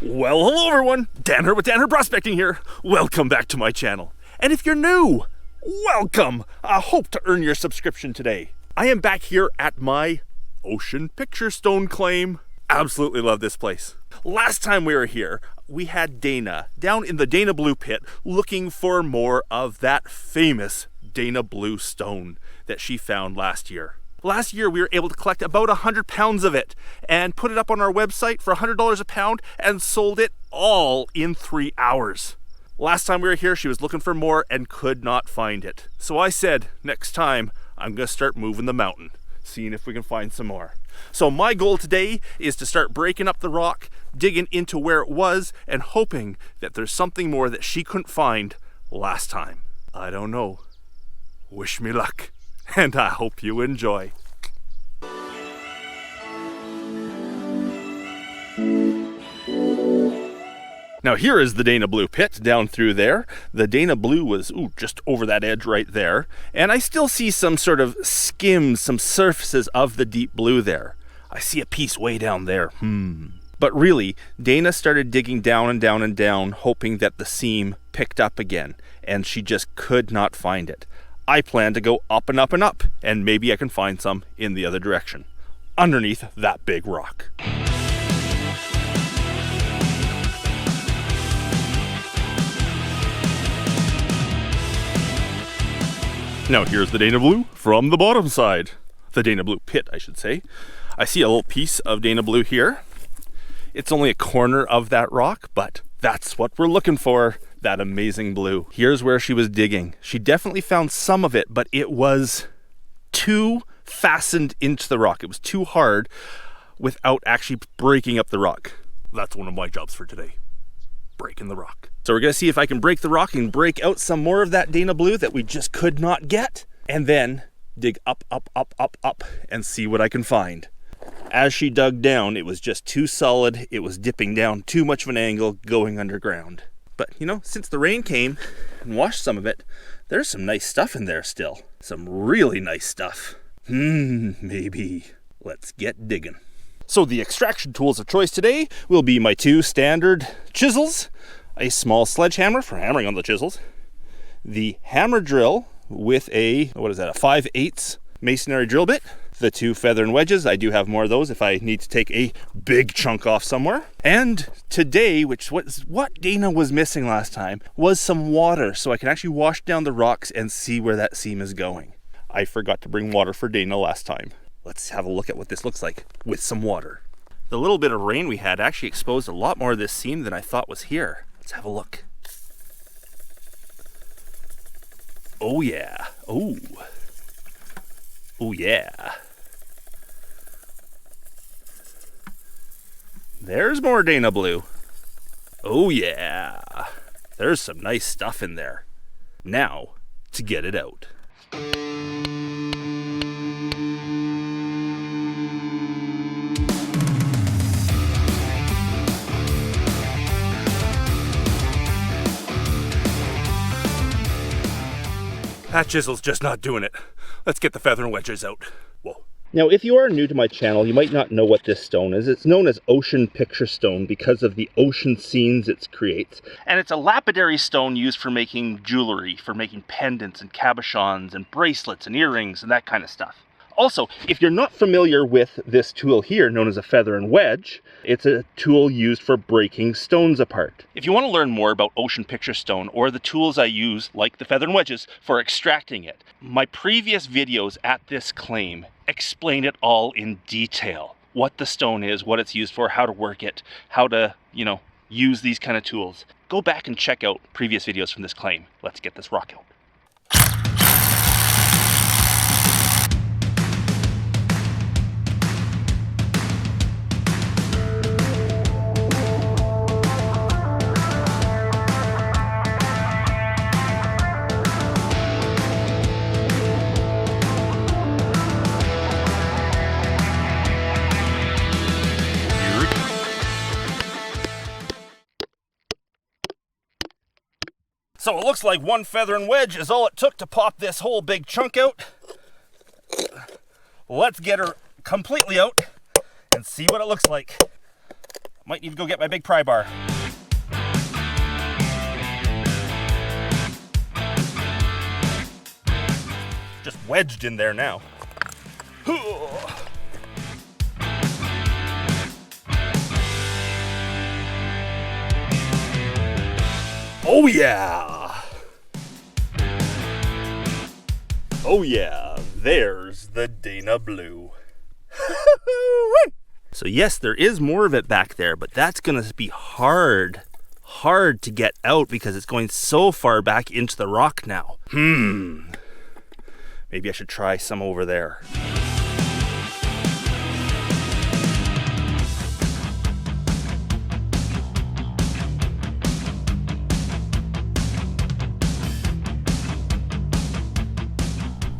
Well, hello everyone, Dan Hurd with Dan Hurd Prospecting here. Welcome back to my channel. And if you're new, welcome. I hope to earn your subscription today. I am back here at my ocean picture stone claim. Absolutely love this place. Last time we were here, we had Dayna down in the Dayna Blue Pit looking for more of that famous Dayna Blue stone that she found last year. Last year, we were able to collect about 100 pounds of it and put it up on our website for $100 a pound and sold it all in 3 hours. Last time we were here, she was looking for more and could not find it. So I said, next time, I'm gonna start moving the mountain, seeing if we can find some more. So my goal today is to start breaking up the rock, digging into where it was, and hoping that there's something more that she couldn't find last time. I don't know. Wish me luck. And I hope you enjoy. Now here is the Dayna Blue Pit down through there. The Dayna Blue was just over that edge right there. And I still see some sort of skims, some surfaces of the deep blue there. I see a piece way down there. But really, Dayna started digging down and down and down, hoping that the seam picked up again. And she just could not find it. I plan to go up and up and up, and maybe I can find some in the other direction, underneath that big rock. Now here's the Dayna Blue from the bottom side. The Dayna Blue Pit, I should say. I see a little piece of Dayna Blue here. It's only a corner of that rock, but that's what we're looking for. That amazing blue. Here's where she was digging. She definitely found some of it, but it was too fastened into the rock. It was too hard without actually breaking up the rock. That's one of my jobs for today, breaking the rock. So we're gonna see if I can break the rock and break out some more of that Dayna Blue that we just could not get, and then dig up, up, up, up, up, and see what I can find. As she dug down, it was just too solid. It was dipping down too much of an angle, going underground. But, you know, since the rain came and washed some of it, there's some nice stuff in there still. Some really nice stuff. Maybe. Let's get digging. So the extraction tools of choice today will be my two standard chisels, a small sledgehammer for hammering on the chisels, the hammer drill with a 5/8 masonry drill bit, the two feather and wedges. I do have more of those if I need to take a big chunk off somewhere. And today, which was what Dayna was missing last time, was some water so I can actually wash down the rocks and see where that seam is going. I forgot to bring water for Dayna last time. Let's have a look at what this looks like with some water. The little bit of rain we had actually exposed a lot more of this seam than I thought was here. Let's have a look. Oh yeah. Oh yeah. There's more Dayna Blue. Oh yeah. There's some nice stuff in there. Now, to get it out. That chisel's just not doing it. Let's get the feather and wedges out. Whoa. Now, if you are new to my channel, you might not know what this stone is. It's known as ocean picture stone because of the ocean scenes it creates. And it's a lapidary stone used for making jewelry, for making pendants and cabochons and bracelets and earrings and that kind of stuff. Also, if you're not familiar with this tool here, known as a feather and wedge, it's a tool used for breaking stones apart. If you want to learn more about ocean picture stone or the tools I use, like the feather and wedges, for extracting it, my previous videos at this claim explain it all in detail. What the stone is, what it's used for, how to work it, how to, use these kind of tools. Go back and check out previous videos from this claim. Let's get this rock out. So it looks like one feather and wedge is all it took to pop this whole big chunk out. Let's get her completely out and see what it looks like. Might need to go get my big pry bar. Just wedged in there now. Oh yeah! Oh yeah, there's the Dayna Blue. So yes, there is more of it back there, but that's gonna be hard to get out because it's going so far back into the rock now. Maybe I should try some over there.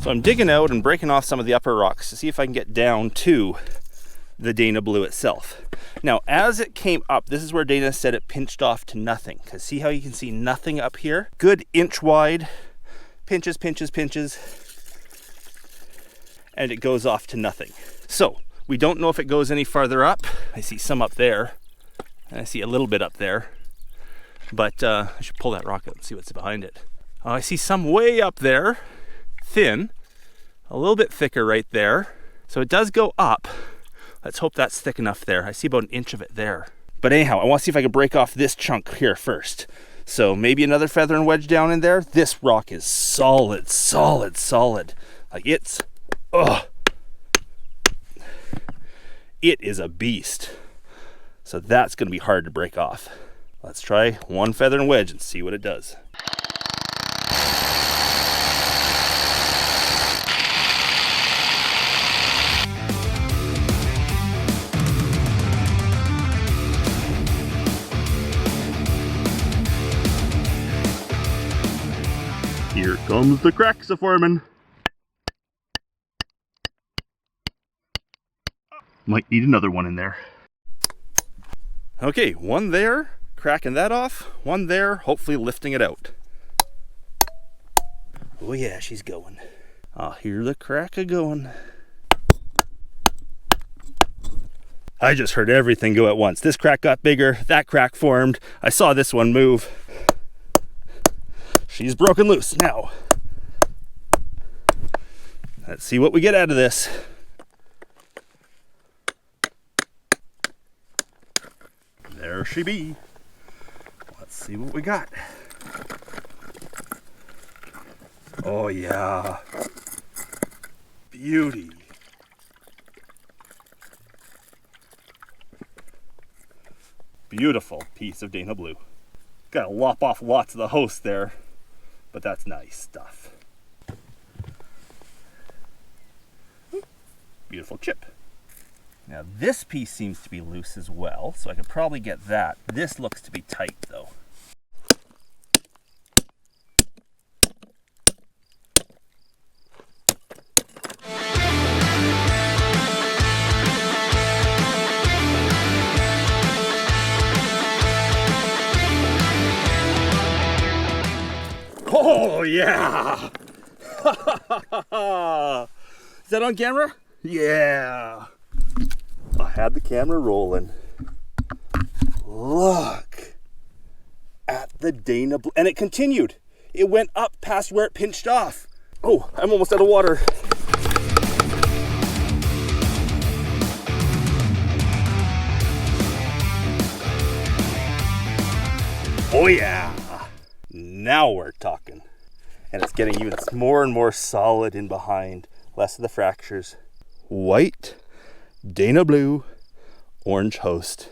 So I'm digging out and breaking off some of the upper rocks to see if I can get down to the Dayna Blue itself. Now, as it came up, this is where Dayna said it pinched off to nothing. Because see how you can see nothing up here? Good inch wide, pinches, pinches, pinches, and it goes off to nothing. So we don't know if it goes any farther up. I see some up there, and I see a little bit up there. But I should pull that rock out and see what's behind it. I see some way up there, thin, a little bit thicker right there. So it does go up. Let's hope that's thick enough there. I see about an inch of it there. But anyhow, I want to see if I can break off this chunk here first. So maybe another feather and wedge down in there. This rock is solid, solid, solid. Like it is a beast. So that's going to be hard to break off. Let's try one feather and wedge and see what it does. Here comes the cracks a forming. Might need another one in there. Okay, one there, cracking that off. One there, hopefully lifting it out. Oh yeah, she's going. I'll hear the crack a going. I just heard everything go at once. This crack got bigger, that crack formed. I saw this one move. She's broken loose now. Let's see what we get out of this. There she be. Let's see what we got. Oh yeah. Beauty. Beautiful piece of Dayna Blue. Gotta lop off lots of the host there. But that's nice stuff. Beautiful chip. Now this piece seems to be loose as well, so I could probably get that. This looks to be tight though. Oh yeah! Is that on camera? Yeah! I had the camera rolling. Look at the Dayna Blue. And it continued. It went up past where it pinched off. Oh, I'm almost out of water. Oh yeah! Now we're talking. And it's getting even more and more solid in behind. Less of the fractures. White, Dayna Blue, orange host.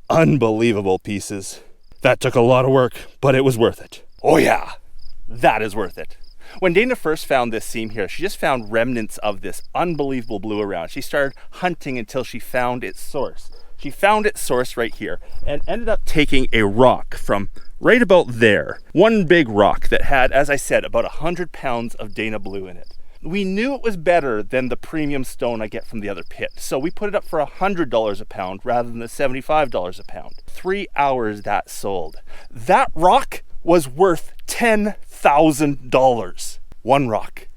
Unbelievable pieces. That took a lot of work, but it was worth it. Oh yeah, that is worth it. When Dayna first found this seam here, she just found remnants of this unbelievable blue around. She started hunting until she found its source. She found its source right here and ended up taking a rock from right about there. One big rock that had, as I said, about 100 pounds of Dayna Blue in it. We knew it was better than the premium stone I get from the other pit. So we put it up for $100 a pound rather than the $75 a pound. 3 hours that sold. That rock was worth $10,000. One rock.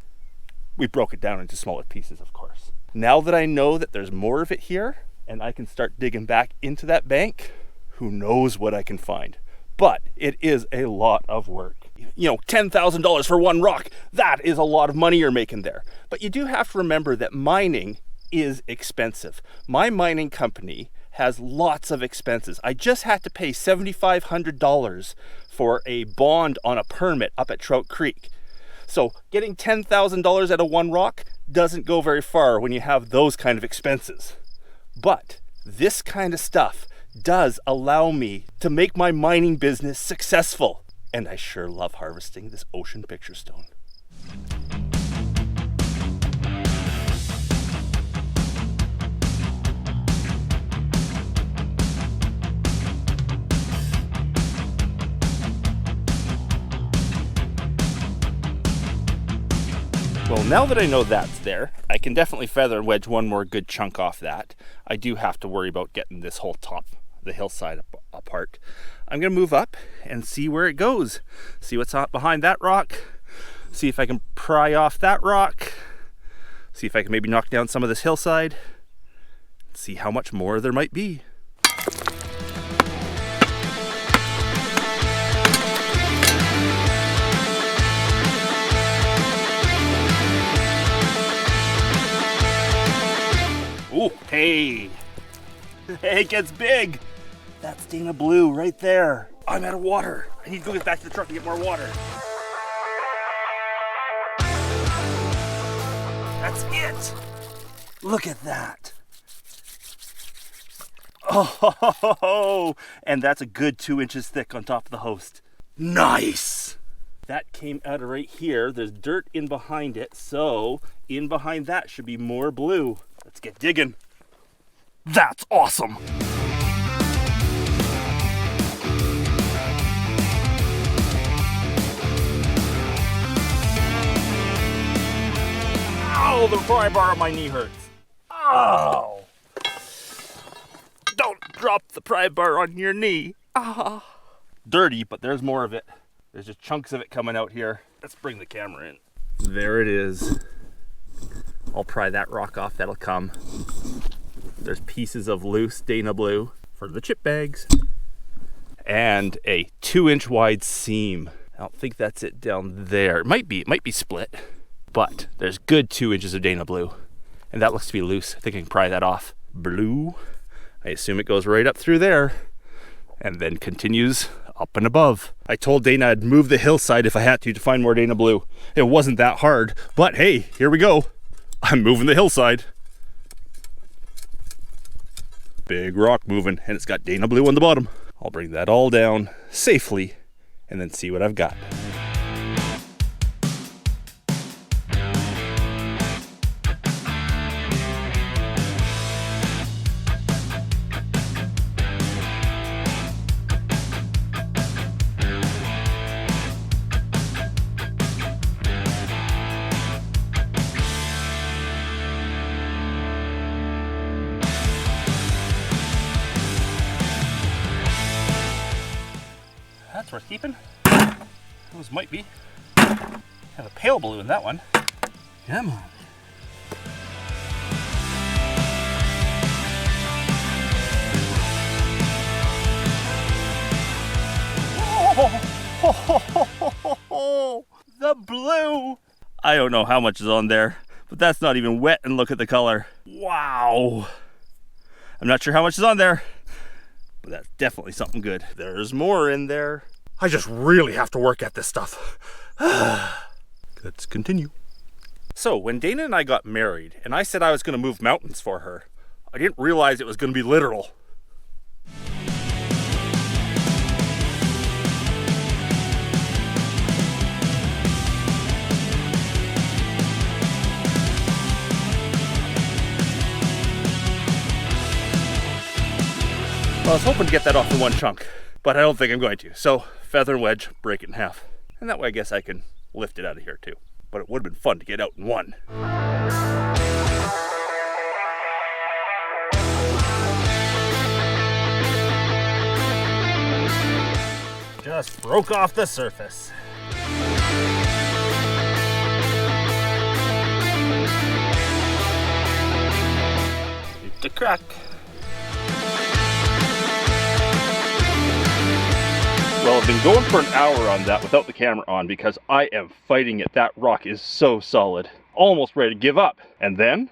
We broke it down into smaller pieces, of course. Now that I know that there's more of it here, and I can start digging back into that bank, who knows what I can find. But it is a lot of work. You know, $10,000 for one rock, that is a lot of money you're making there. But you do have to remember that mining is expensive. My mining company has lots of expenses. I just had to pay $7,500 for a bond on a permit up at Trout Creek. So getting $10,000 out of one rock doesn't go very far when you have those kind of expenses. But this kind of stuff does allow me to make my mining business successful. And I sure love harvesting this ocean picture stone. Well, now that I know that's there, I can definitely feather and wedge one more good chunk off that. I do have to worry about getting this whole top, the hillside apart. I'm gonna move up and see where it goes. See what's behind that rock. See if I can pry off that rock. See if I can maybe knock down some of this hillside. See how much more there might be. Ooh, hey, it gets big. That's Dayna Blue right there. I'm out of water. I need to go get back to the truck and get more water. That's it. Look at that. Oh, and that's a good 2 inches thick on top of the host. Nice. That came out of right here. There's dirt in behind it, so in behind that should be more blue. Let's get digging. That's awesome. Oh, the pry bar on my knee hurts. Oh. Don't drop the pry bar on your knee. Ah. Dirty, but there's more of it. There's just chunks of it coming out here. Let's bring the camera in. There it is. I'll pry that rock off, that'll come. There's pieces of loose Dayna Blue for the chip bags. And a 2-inch wide seam. I don't think that's it down there. It might be split, but there's good 2 inches of Dayna Blue. And that looks to be loose. I think I can pry that off. Blue. I assume it goes right up through there and then continues up and above. I told Dayna I'd move the hillside if I had to find more Dayna Blue. It wasn't that hard, but hey, here we go. I'm moving the hillside. Big rock moving, and it's got Dayna Blue on the bottom. I'll bring that all down safely and then see what I've got. That's worth keeping. Those might be. Have a pale blue in that one. Come on. Oh, the blue. I don't know how much is on there, but that's not even wet, and look at the color. Wow. I'm not sure how much is on there, but that's definitely something good. There's more in there. I just really have to work at this stuff. Let's continue. So when Dayna and I got married, and I said I was going to move mountains for her, I didn't realize it was going to be literal. Well, I was hoping to get that off in one chunk, but I don't think I'm going to. So, feather and wedge, break it in half. And that way I guess I can lift it out of here too. But it would have been fun to get out in one. Just broke off the surface. It's a crack. Well, I've been going for an hour on that without the camera on because I am fighting it. That rock is so solid. Almost ready to give up. And then,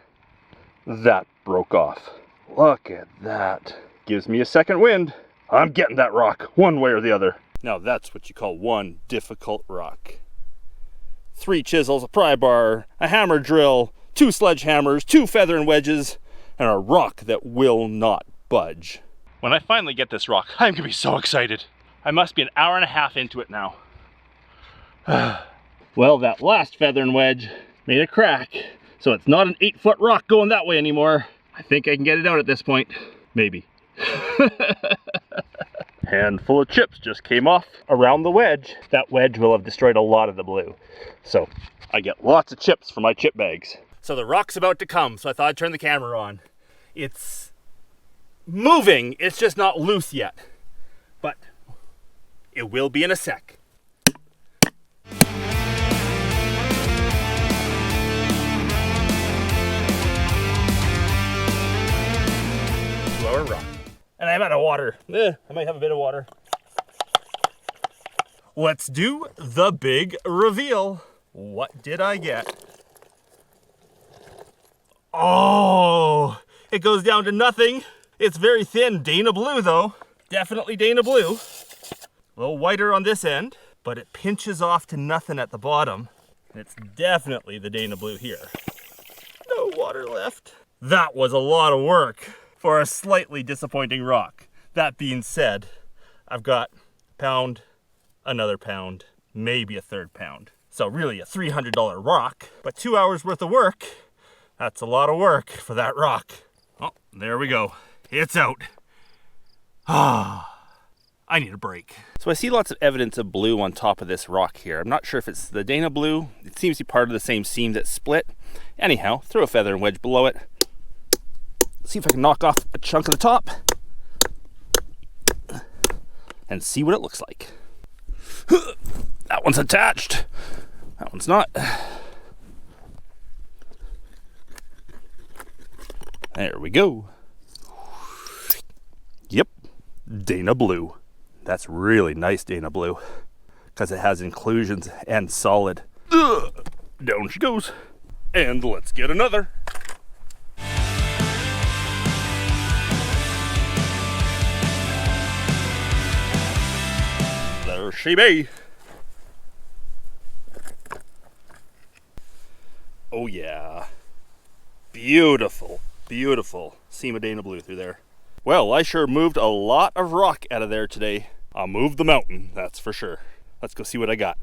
that broke off. Look at that. Gives me a second wind. I'm getting that rock, one way or the other. Now that's what you call one difficult rock. 3 chisels, a pry bar, a hammer drill, 2 sledgehammers, 2 feathering wedges, and a rock that will not budge. When I finally get this rock, I'm gonna be so excited. I must be an hour and a half into it now. Well, that last feathering wedge made a crack, so it's not an 8-foot rock going that way anymore. I think I can get it out at this point. Maybe. Handful of chips just came off around the wedge. That wedge will have destroyed a lot of the blue. So I get lots of chips for my chip bags. So the rock's about to come, so I thought I'd turn the camera on. It's moving, it's just not loose yet. But it will be in a sec. 2-hour rock. And I'm out of water. I might have a bit of water. Let's do the big reveal. What did I get? Oh, it goes down to nothing. It's very thin. Dayna Blue though. Definitely Dayna Blue. A little whiter on this end, but it pinches off to nothing at the bottom. It's definitely the Dayna Blue here. No water left. That was a lot of work for a slightly disappointing rock. That being said, I've got a pound, another pound, maybe a third pound. So really a $300 rock, but 2 hours worth of work, that's a lot of work for that rock. Oh, there we go. It's out. I need a break. So I see lots of evidence of blue on top of this rock here. I'm not sure if it's the Dayna Blue. It seems to be part of the same seam that split. Anyhow, throw a feather and wedge below it. See if I can knock off a chunk of the top and see what it looks like. That one's attached. That one's not. There we go. Yep, Dayna Blue. That's really nice Dayna Blue because it has inclusions and solid. Down she goes. And let's get another. There she be. Oh yeah. Beautiful, beautiful seam of Dayna Blue through there. Well, I sure moved a lot of rock out of there today. I'll move the mountain, that's for sure. Let's go see what I got.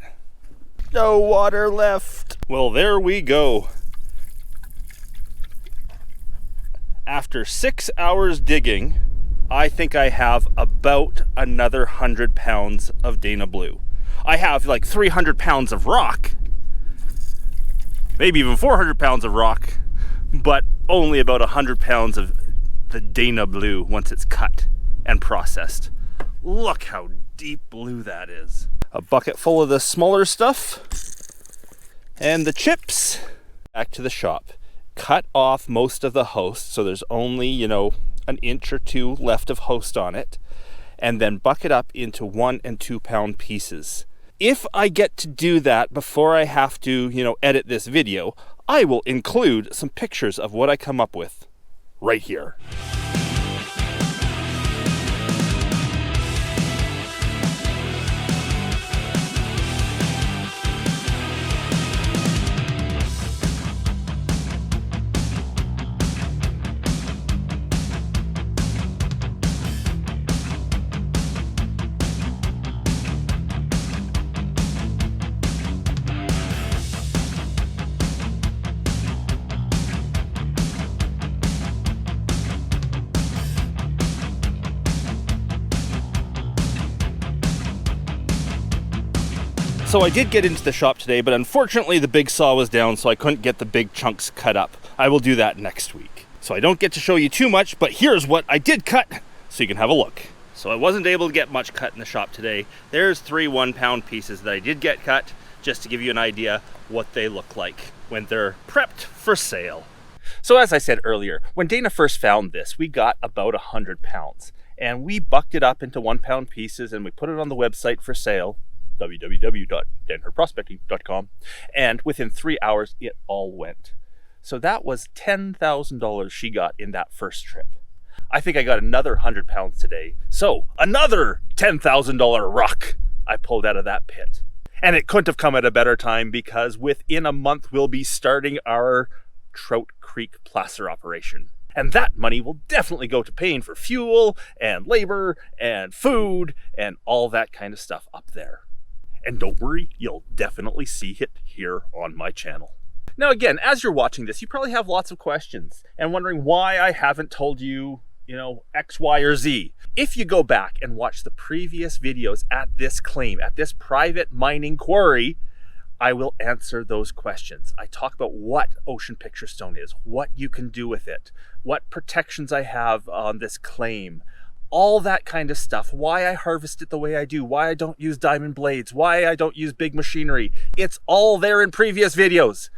No water left. Well, there we go. After 6 hours digging, I think I have about another 100 pounds of Dayna Blue. I have like 300 pounds of rock, maybe even 400 pounds of rock, but only about 100 pounds of the Dayna Blue once it's cut and processed. Look how deep blue that is. A bucket full of the smaller stuff and the chips. Back to the shop. Cut off most of the host, so there's only, you know, an inch or 2 left of host on it, and then bucket up into 1 and 2 pound pieces. If I get to do that before I have to, you know, edit this video, I will include some pictures of what I come up with right here. So I did get into the shop today, but unfortunately the big saw was down, so I couldn't get the big chunks cut up. I will do that next week. So I don't get to show you too much, but here's what I did cut, so you can have a look. So I wasn't able to get much cut in the shop today. There's 3 1-pound pieces that I did get cut, just to give you an idea what they look like when they're prepped for sale. So as I said earlier, when Dayna first found this, we got about 100 pounds. And we bucked it up into 1 pound pieces and we put it on the website for sale, www.danhurdprospecting.com. And within 3 hours, it all went. So that was $10,000 she got in that first trip. I think I got another 100 pounds today. So another $10,000 rock I pulled out of that pit. And it couldn't have come at a better time because within a month we'll be starting our Trout Creek placer operation. And that money will definitely go to paying for fuel and labor and food and all that kind of stuff up there. And don't worry, you'll definitely see it here on my channel. Now again, as you're watching this, you probably have lots of questions and wondering why I haven't told you, X, Y, or Z. If you go back and watch the previous videos at this claim, at this private mining quarry, I will answer those questions. I talk about what ocean picture stone is, what you can do with it, what protections I have on this claim, all that kind of stuff, why I harvest it the way I do, why I don't use diamond blades, why I don't use big machinery. It's all there in previous videos.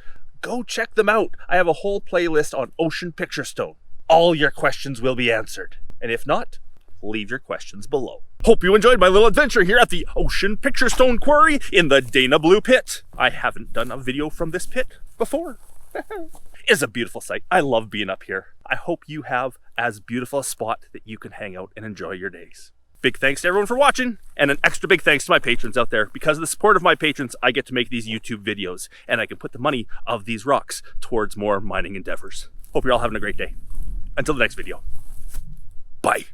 Go check them out. I have a whole playlist on ocean picture stone. All your questions will be answered. And if not, leave your questions below. Hope you enjoyed my little adventure here at the Ocean Picture Stone Quarry in the Dayna Blue Pit. I haven't done a video from this pit before. It's a beautiful sight. I love being up here. I hope you have as beautiful a spot that you can hang out and enjoy your days. Big thanks to everyone for watching, and an extra big thanks to my patrons out there. Because of the support of my patrons, I get to make these YouTube videos, and I can put the money of these rocks towards more mining endeavors. Hope you're all having a great day. Until the next video. Bye.